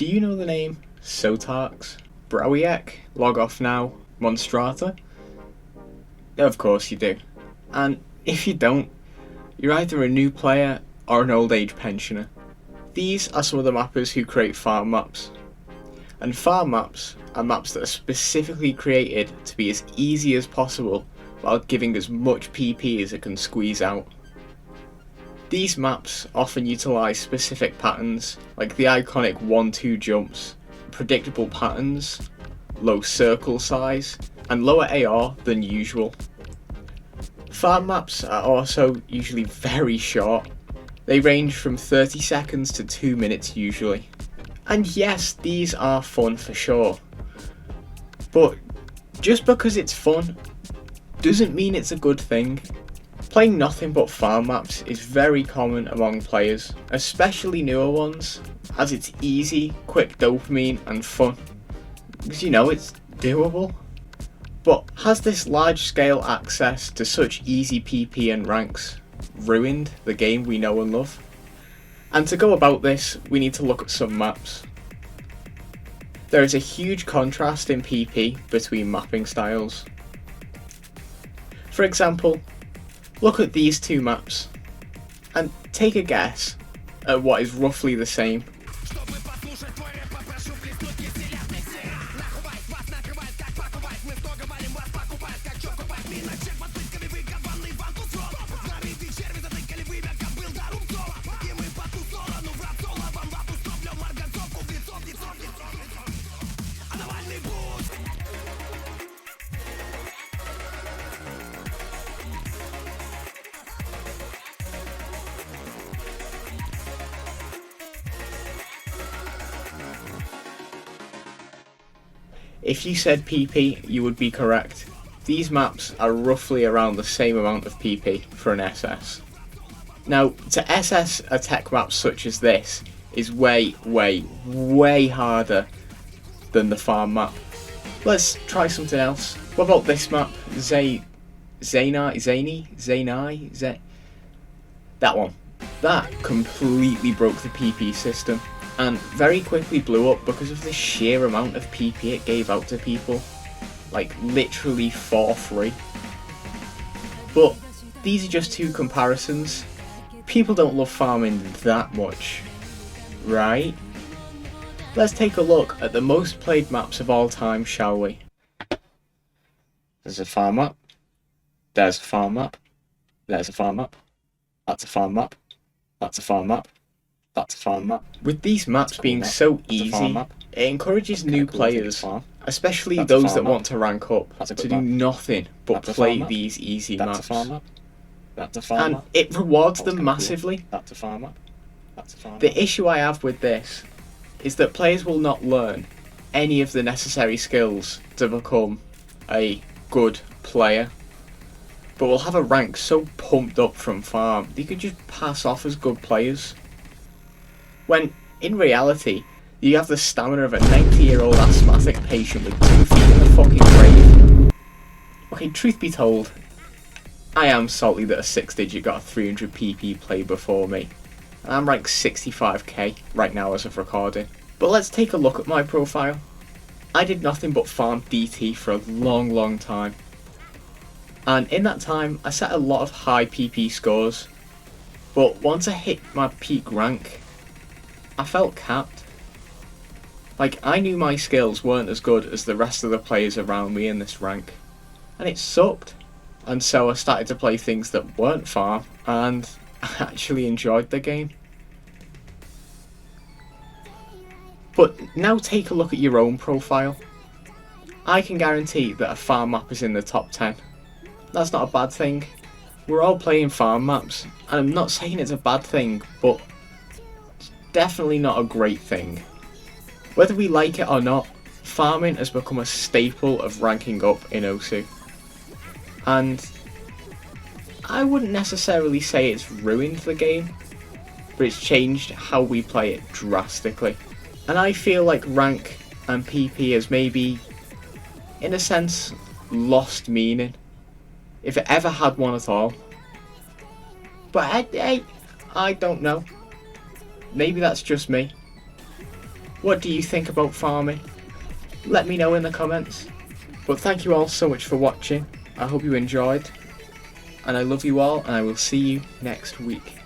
you know the name Sotarks, Browiek, Log Off Now, Monstrata? Of course you do. And if you don't, you're either a new player or an old age pensioner. These are some of the mappers who create farm maps. And farm maps are maps that are specifically created to be as easy as possible while giving as much PP as it can squeeze out. These maps often utilise specific patterns like the iconic 1-2 jumps, predictable patterns, low circle size, and lower AR than usual. Farm maps are also usually very short. They range from 30 seconds to 2 minutes usually. And yes, these are fun for sure. But just because it's fun doesn't mean it's a good thing. Playing nothing but farm maps is very common among players, especially newer ones, as it's easy, quick dopamine and fun. Because you know it's doable. But has this large scale access to such easy PP and ranks ruined the game we know and love? And to go about this, we need to look at some maps. There is a huge contrast in PP between mapping styles. For example, look at these two maps and take a guess at what is roughly the same. If you said PP, you would be correct. These maps are roughly around the same amount of PP for an SS. Now, to SS a tech map such as this is way harder than the farm map. Let's try something else. What about this map? That one. That completely broke the PP system and very quickly blew up because of the sheer amount of PP it gave out to people. Like literally for free. But these are just two comparisons. People don't love farming that much, right? Let's take a look at the most played maps of all time, shall we? There's a farm map. There's a farm map. There's a farm map. That's a farm map. That's a farm map. That's a farm map. With these maps being so easy, it encourages new players, especially those that want to rank up, to do nothing but play these easy maps. And it rewards them massively. The issue I have with this is that players will not learn any of the necessary skills to become a good player, but will have a rank so pumped up from farm they could just pass off as good players. When, in reality, you have the stamina of a 90-year-old asthmatic patient with 2 feet in the fucking grave. Okay, truth be told, I am salty that a 6-digit got a 300 PP play before me. And I'm ranked 65k right now as of recording. But let's take a look at my profile. I did nothing but farm DT for a long time. And in that time, I set a lot of high PP scores. But once I hit my peak rank, I felt capped. Like, I knew my skills weren't as good as the rest of the players around me in this rank. And it sucked. And so I started to play things that weren't farm, and I actually enjoyed the game. But now take a look at your own profile. I can guarantee that a farm map is in the top 10. That's not a bad thing. We're all playing farm maps, and I'm not saying it's a bad thing, but it's definitely not a great thing. Whether we like it or not, farming has become a staple of ranking up in Osu. And I wouldn't necessarily say it's ruined the game, but it's changed how we play it drastically. And I feel like rank and PP has maybe, in a sense, lost meaning, if it ever had one at all. But I don't know. Maybe that's just me. What do you think about farming? Let me know in the comments. But thank you all so much for watching. I hope you enjoyed. And I love you all, and I will see you next week.